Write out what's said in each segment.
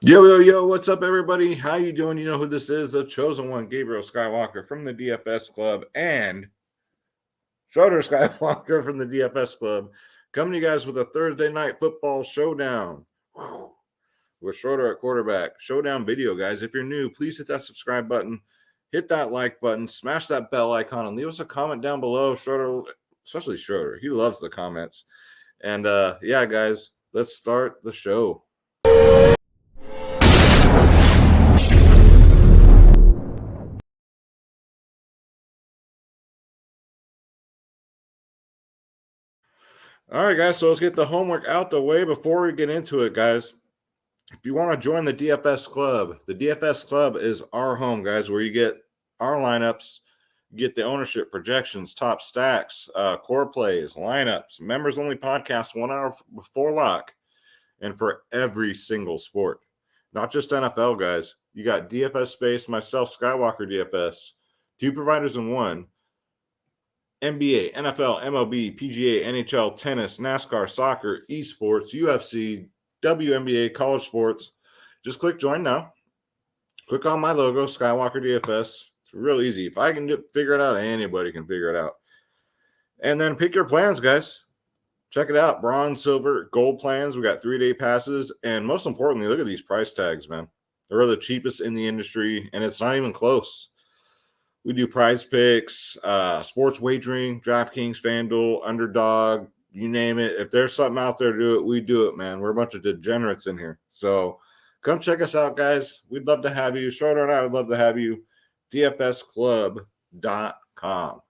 Yo, yo, yo, what's up, everybody? How you doing? You know who this is, the chosen one, Gabriel Skywalker from the DFS Club, and Schroeder Skywalker from the DFS Club, coming to you guys with a Thursday night football showdown. With Schroeder at quarterback. Showdown video, guys. If you're new, please hit that subscribe button, hit that like button, smash that bell icon, and leave us a comment down below. Schroeder, especially Schroeder, he loves the comments. And yeah, guys, let's start the show. All right, guys, so let's get the homework out the way before we get into it, guys. If you want to join the DFS Club, the DFS Club is our home, guys, where you get our lineups, you get the ownership projections, top stacks, core plays, lineups, members-only podcast 1 hour before lock, and for every single sport. Not just NFL, guys. You got DFS Space, myself, Skywalker DFS, 2 providers in 1. NBA, NFL, MLB, PGA, NHL, tennis, NASCAR, soccer, esports, UFC, WNBA, college sports. Just click join now. Click on my logo, Skywalker DFS. It's real easy. If I can figure it out, anybody can figure it out. And then pick your plans, guys. Check it out. Bronze, silver, gold plans. We got 3-day passes. And most importantly, look at these price tags, man. They're the cheapest in the industry, and it's not even close. We do prize picks, sports wagering, Draftkings, FanDuel, Underdog, you name it. If there's something out there to do it, we do it, man. We're a bunch of degenerates in here. So come check us out, guys. We'd love to have you. Schroeder and I would love to have you. DFSclub.com.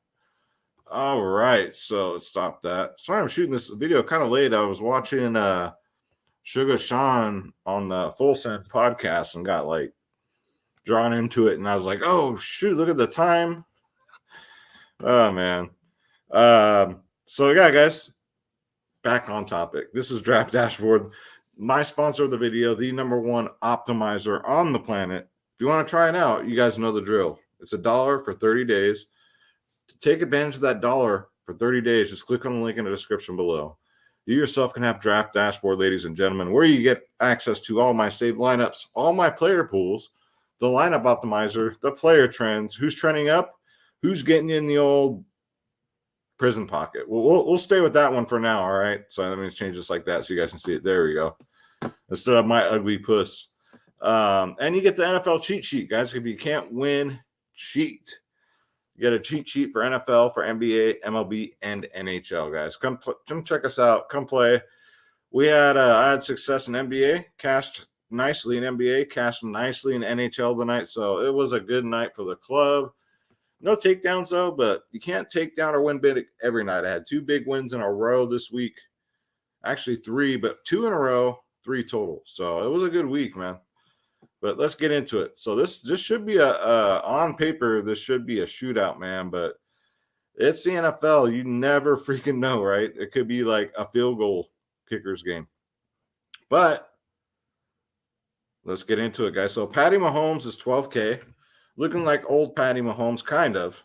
All right, so let's stop that. Sorry, I'm shooting this video kind of late. I was watching Sugar Sean on the Full Send podcast and got drawn into it, and I was like, oh shoot, look at the time. Oh man. So yeah, guys, back on topic. This is Draft Dashboard, my sponsor of the video, the #1 optimizer on the planet. If you want to try it out, you guys know the drill. It's $1 for 30 days. To take advantage of that $1 for 30 days, just click on the link in the description below. You yourself can have Draft Dashboard, ladies and gentlemen, where you get access to all my saved lineups, all my player pools, the lineup optimizer, the player trends, who's trending up, who's getting in the old prison pocket. We'll stay with that one for now, all right? So let me change this like that so you guys can see it. There we go. Instead of my ugly puss. And you get the NFL cheat sheet, guys. If you can't win, cheat. You get a cheat sheet for NFL, for NBA, MLB, and NHL, guys. Come check us out. Come play. I had success in NBA, cashed nicely in NBA, cashed nicely in NHL tonight. So it was a good night for the club. No takedowns, though, but you can't take down or win big every night. I had 2 big wins in a row this week. Actually 3, but 2 in a row, 3 total. So it was a good week, man. But let's get into it. So this should be on paper, this should be a shootout, man. But it's the NFL. You never freaking know, right? It could be like a field goal kicker's game. But let's get into it, guys. So Paddy Mahomes is 12K. Looking like old Paddy Mahomes, kind of.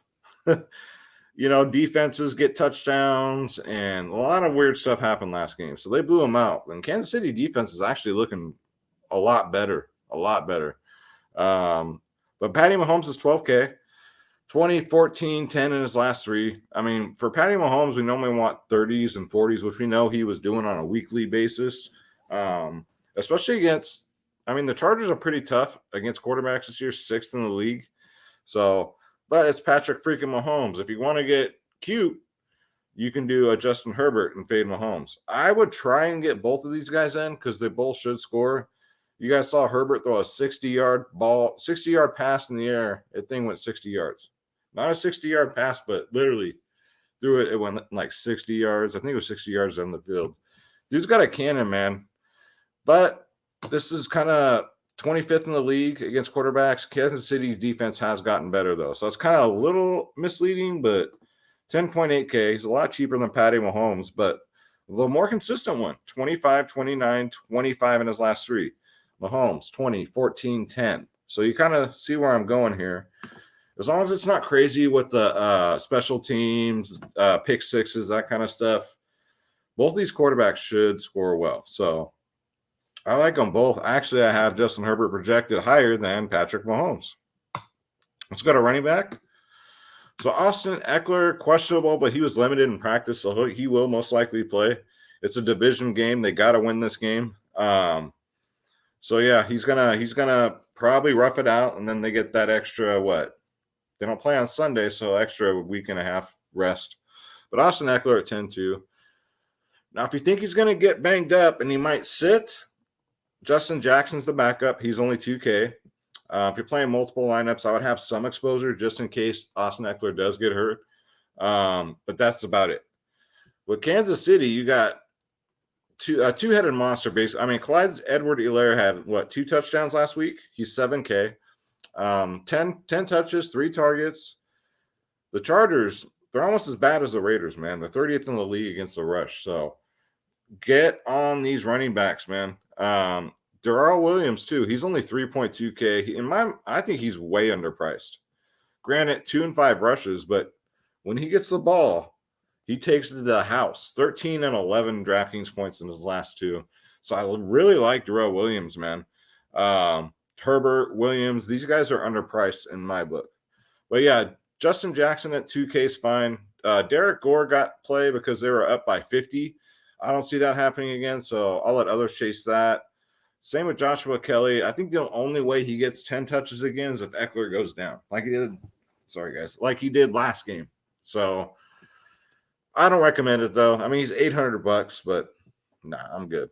Defenses get touchdowns, and a lot of weird stuff happened last game. So they blew him out. And Kansas City defense is actually looking a lot better. But Paddy Mahomes is 12K. 20, 14, 10 in his last 3. I mean, for Paddy Mahomes, we normally want 30s and 40s, which we know he was doing on a weekly basis. Especially against, the Chargers are pretty tough against quarterbacks this year, 6th in the league. So, but it's Patrick freaking Mahomes. If you want to get cute, you can do a Justin Herbert and fade Mahomes. I would try and get both of these guys in because they both should score. You guys saw Herbert throw a 60-yard pass in the air. That thing went 60 yards. Not a 60-yard pass, but literally threw it. It went like 60 yards. I think it was 60 yards down the field. Dude's got a cannon, man. But this is kind of 25th in the league against quarterbacks. Kansas City's defense has gotten better, though. So it's kind of a little misleading, but 10.8K is a lot cheaper than Paddy Mahomes, but the more consistent one, 25, 29, 25 in his last 3. Mahomes, 20, 14, 10. So you kind of see where I'm going here. As long as it's not crazy with the special teams, pick sixes, that kind of stuff, both these quarterbacks should score well. So I like them both. Actually, I have Justin Herbert projected higher than Patrick Mahomes. Let's go to running back. So Austin Eckler, questionable, but he was limited in practice, so he will most likely play. It's a division game. They got to win this game. So yeah, he's gonna probably rough it out, and then they get that extra what? They don't play on Sunday, so extra week and a half rest. But Austin Eckler at 10-2. Now, if you think he's gonna get banged up and he might sit, Justin Jackson's the backup. He's only 2K. If you're playing multiple lineups, I would have some exposure just in case Austin Eckler does get hurt. But that's about it. With Kansas City, you got two-headed monster base. I mean, Clyde Edwards-Helaire had, 2 touchdowns last week? He's 7K. 10 touches, 3 targets. The Chargers, they're almost as bad as the Raiders, man. They're 30th in the league against the rush. So get on these running backs, man. Darrell Williams, too. He's only 3.2K. I think he's way underpriced. Granted, 2 and 5 rushes, but when he gets the ball, he takes it to the house. 13 and 11 Draftkings points in his last 2. So I really like Darrell Williams, man. Herbert, Williams, these guys are underpriced in my book. But yeah, Justin Jackson at 2K is fine. Derek Gore got play because they were up by 50. I don't see that happening again, so I'll let others chase that. Same with Joshua Kelly. I think the only way he gets 10 touches again is if Eckler goes down, like he did. Sorry, guys, like he did last game. So I don't recommend it though. I mean, he's $800, but nah, I'm good.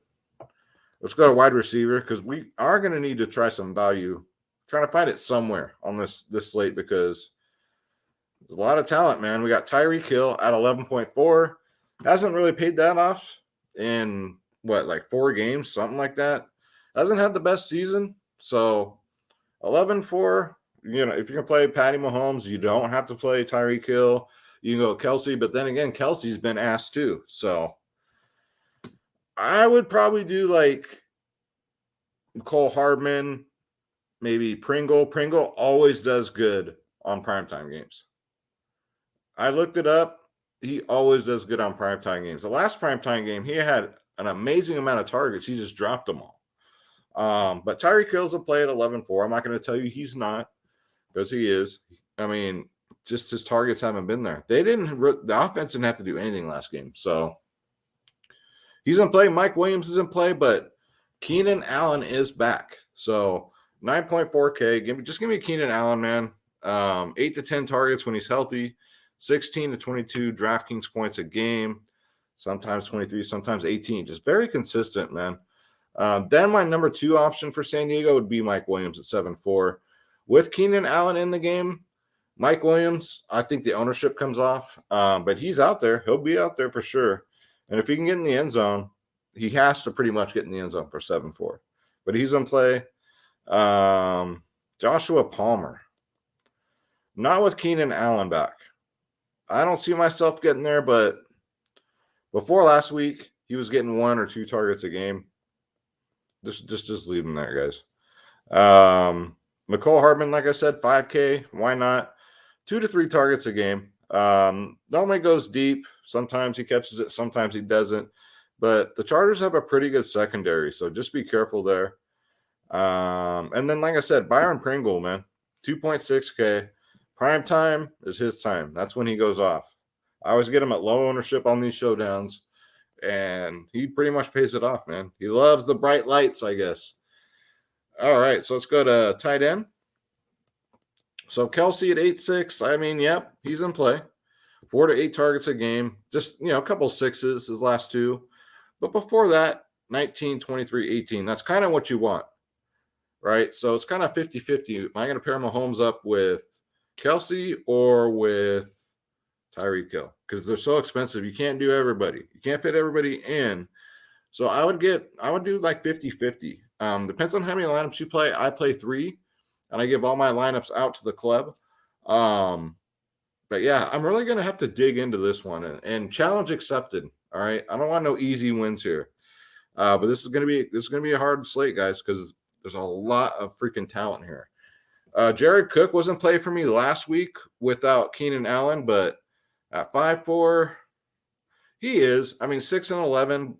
Let's go to wide receiver because we are going to need to try some value. Trying to find it somewhere on this slate because there's a lot of talent, man. We got Tyreek Hill at 11.4. Hasn't really paid that off in 4 games, something like that. Hasn't had the best season. So 11.4, if you can play Paddy Mahomes, you don't have to play Tyreek Hill. You can go Kelsey, but then again, Kelsey's been asked too. So I would probably do like Nicole Hartman, maybe Pringle. Pringle always does good on primetime games. I looked it up. He always does good on primetime games. The last primetime game, he had an amazing amount of targets. He just dropped them all. But Tyreek Hill's a play at 11.4. I'm not going to tell you he's not because he is. I mean, just his targets haven't been there. The offense didn't have to do anything last game. So he's in play. Mike Williams is in play, but Keenan Allen is back. So 9.4K. Just give me Keenan Allen, man. 8 to 10 targets when he's healthy. 16 to 22 Draftkings points a game. Sometimes 23, sometimes 18. Just very consistent, man. Then my number 2 option for San Diego would be Mike Williams at 7.4. With Keenan Allen in the game, Mike Williams, I think the ownership comes off. But he's out there. He'll be out there for sure. And if he can get in the end zone, he has to pretty much get in the end zone for 7.4. But he's in play. Joshua Palmer. Not with Keenan Allen back. I don't see myself getting there, but before last week, he was getting 1 or 2 targets a game. Just leave him there, guys. Nicole Hartman, like I said, 5K. Why not? 2 to 3 targets a game. Normally goes deep. Sometimes he catches it. Sometimes he doesn't. But the Chargers have a pretty good secondary, so just be careful there. And then, like I said, Byron Pringle, man, 2.6K. Prime time is his time. That's when he goes off. I always get him at low ownership on these showdowns, and he pretty much pays it off, man. He loves the bright lights, I guess. All right, so let's go to tight end. So Kelsey at 8.6. I mean, yep, he's in play. 4 to 8 targets a game. Just, a couple 6s his last 2. But before that, 19, 23, 18. That's kind of what you want, right? So it's kind of 50-50. Am I going to pair Mahomes up with Kelsey or with Tyreek Hill? Because they're so expensive. You can't do everybody. You can't fit everybody in. So I would do like 50-50. Depends on how many lineups you play. I play 3, and I give all my lineups out to the club. But yeah, I'm really going to have to dig into this one and challenge accepted. All right. I don't want no easy wins here. But this is going to be a hard slate, guys, because there's a lot of freaking talent here. Jared Cook wasn't played for me last week without Keenan Allen, but at 5.4, he is. I mean, 6 and 11.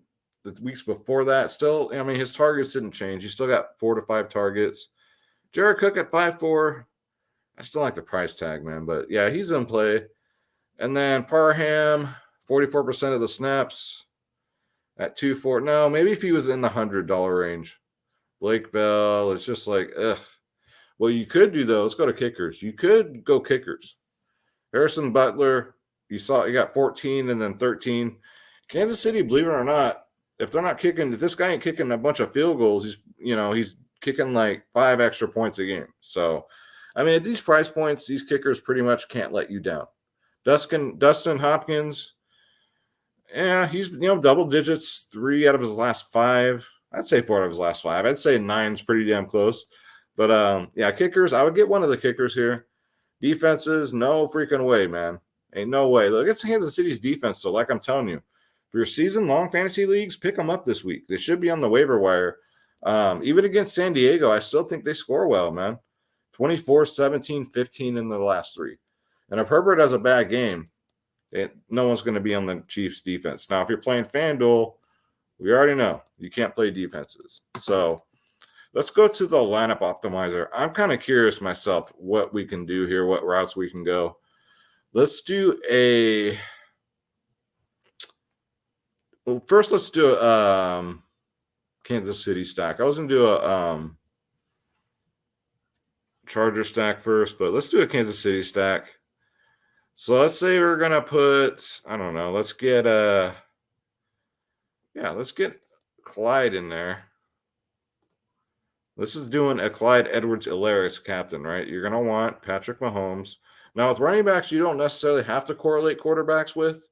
the weeks before that. Still, I mean, his targets didn't change. He still got 4 to 5 targets. Jared Cook at 5'4". I still like the price tag, man. But yeah, he's in play. And then Parham, 44% of the snaps at 2-4. No, maybe if he was in the $100 range. Blake Bell, it's just like, ugh. Well, you could do, though, let's go to kickers. You could go kickers. Harrison Butler, you got 14 and then 13. Kansas City, believe it or not, if this guy ain't kicking a bunch of field goals, he's kicking like 5 extra points a game. So, I mean, at these price points, these kickers pretty much can't let you down. Dustin Hopkins, yeah, he's double digits, 3 out of his last 5. I'd say 4 out of his last 5. I'd say 9's pretty damn close. But yeah, kickers, I would get one of the kickers here. Defenses, no freaking way, man. Ain't no way. Look, it's Kansas City's defense, so like I'm telling you, for your season-long fantasy leagues, pick them up this week. They should be on the waiver wire. Even against San Diego, I still think they score well, man. 24, 17, 15 in the last 3. And if Herbert has a bad game, no one's going to be on the Chiefs' defense. Now, if you're playing FanDuel, we already know you can't play defenses. So let's go to the lineup optimizer. I'm kind of curious myself what we can do here, what routes we can go. Let's do first let's do a Kansas City stack. I was going to do a Charger stack first, but let's do a Kansas City stack. So let's say we're going to put, I don't know, let's get Clyde in there. This is doing a Clyde Edwards-Helaire captain, right? You're going to want Patrick Mahomes. Now, with running backs, you don't necessarily have to correlate quarterbacks with,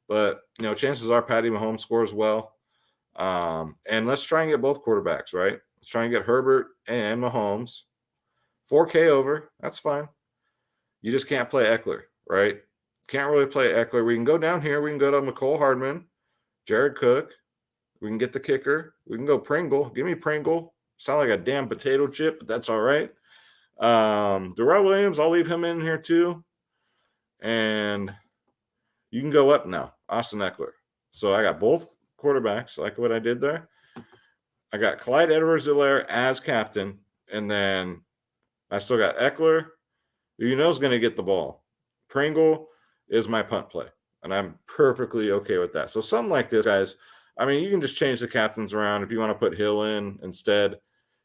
but, chances are Paddy Mahomes scores well. And let's try and get both quarterbacks, right? Let's try and get Herbert and Mahomes. 4K over, that's fine. You just can't play Eckler, right? Can't really play Eckler. We can go down here. We can go to Nicole Hartman, Jared Cook. We can get the kicker. We can go Pringle. Give me Pringle. Sound like a damn potato chip, but that's all right. Darrell Williams, I'll leave him in here too. And you can go up now. Austin Eckler. So I got both quarterbacks, like what I did there. I got Clyde Edwards-Helaire as captain. And then I still got Eckler, who is going to get the ball. Pringle is my punt play. And I'm perfectly okay with that. So something like this, guys. I mean, you can just change the captains around if you want to put Hill in instead.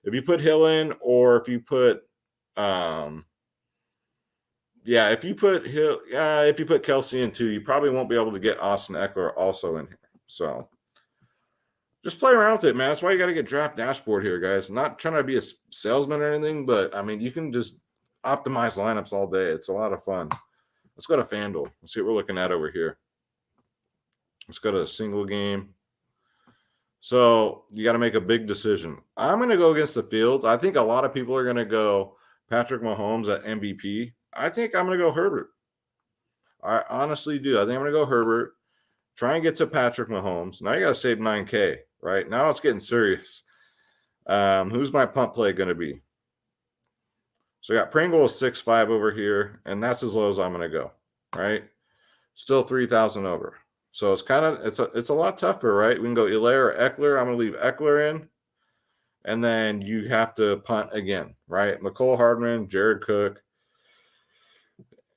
If you put Hill in, or if you put, if you put Kelsey in too, you probably won't be able to get Austin Eckler also in here. So just play around with it, man. That's why you got to get Draft Dashboard here, guys. Not trying to be a salesman or anything, but I mean, you can just optimize lineups all day. It's a lot of fun. Let's go to FanDuel. Let's see what we're looking at over here. Let's go to a single game. So you got to make a big decision. I'm going to go against the field. I think a lot of people are going to go Patrick Mahomes at MVP. I think I'm going to go Herbert. I honestly do. I think I'm going to go Herbert. Try and get to Patrick Mahomes. Now you got to save 9K, right? Now it's getting serious. Who's my punt play going to be? So I got Pringle 6.5 over here, and that's as low as I'm going to go, right? Still 3,000 over. So it's a lot tougher, right? We can go Helaire or Eckler. I'm going to leave Eckler in. And then you have to punt again, right? Nicole Hartman, Jared Cook.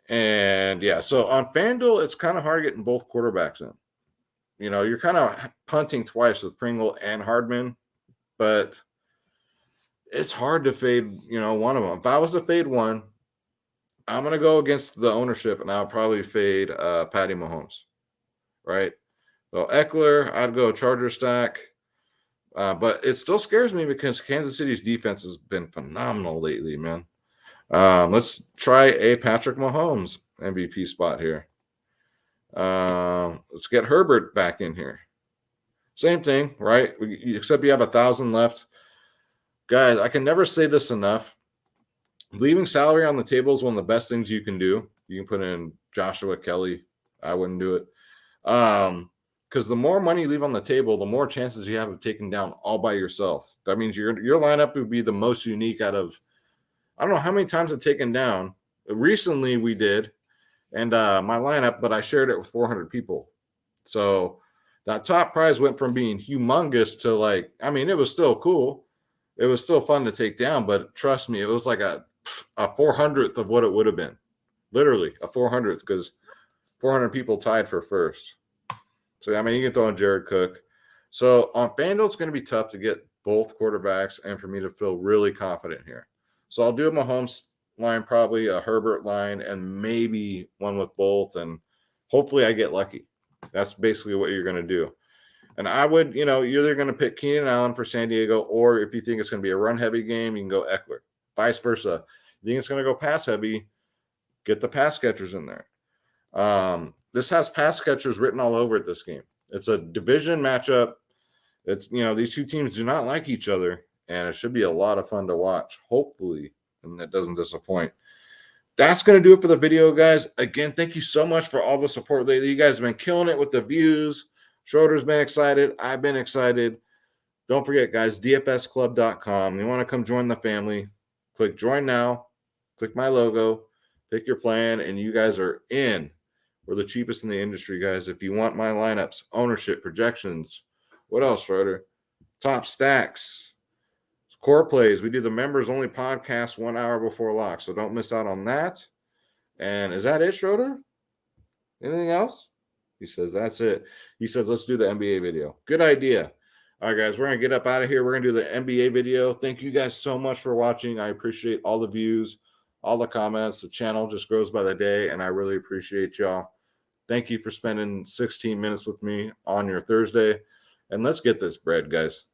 And yeah, so on FanDuel, it's kind of hard getting both quarterbacks in. You're kind of punting twice with Pringle and Hardman, but it's hard to fade, one of them. If I was to fade one, I'm going to go against the ownership, and I'll probably fade Paddy Mahomes, right? So Eckler, I'd go Charger stack, but it still scares me because Kansas City's defense has been phenomenal lately, man. Let's try a Patrick Mahomes MVP spot here. Let's get Herbert back in here. Same thing, right? Except you have 1,000 left. Guys, I can never say this enough. Leaving salary on the table is one of the best things you can do. You can put in Joshua Kelly. I wouldn't do it. Because the more money you leave on the table, the more chances you have of taking down all by yourself. That means your lineup would be the most unique out of, I don't know how many times I've taken down. Recently we did, and my lineup, but I shared it with 400 people. So That top prize went from being humongous to like, I mean, it was still cool. It was still fun to take down, but trust me, it was like a 400th of what it would have been. Literally a 400th, because 400 people tied for first. So, I mean, you can throw in Jared Cook. So on FanDuel, it's going to be tough to get both quarterbacks and for me to feel really confident here. So I'll do a Mahomes line, probably a Herbert line, and maybe one with both. And hopefully I get lucky. That's basically what you're going to do. And I would, you're either going to pick Keenan Allen for San Diego, or if you think it's going to be a run-heavy game, you can go Eckler. Vice versa. You think it's going to go pass-heavy, get the pass catchers in there. This has pass catchers written all over it, this game. It's a division matchup. It's, these two teams do not like each other, and it should be a lot of fun to watch, hopefully, and that doesn't disappoint. That's going to do it for the video, guys. Again, thank you so much for all the support lately. You guys have been killing it with the views. Schroeder's been excited. I've been excited. Don't forget, guys, dfsclub.com. You want to come join the family, click join now, click my logo, pick your plan, and you guys are in. We're the cheapest in the industry, guys. If you want my lineups, ownership, projections, what else, Schroeder? Top stacks, core plays. We do the members only podcast 1 hour before lock, so don't miss out on that. And is that it, Schroeder? Anything else? He says, that's it. He says, let's do the NBA video. Good idea. All right, guys, we're going to get up out of here. We're going to do the NBA video. Thank you guys so much for watching. I appreciate all the views, all the comments. The channel just grows by the day, and I really appreciate y'all. Thank you for spending 16 minutes with me on your Thursday. And let's get this bread, guys.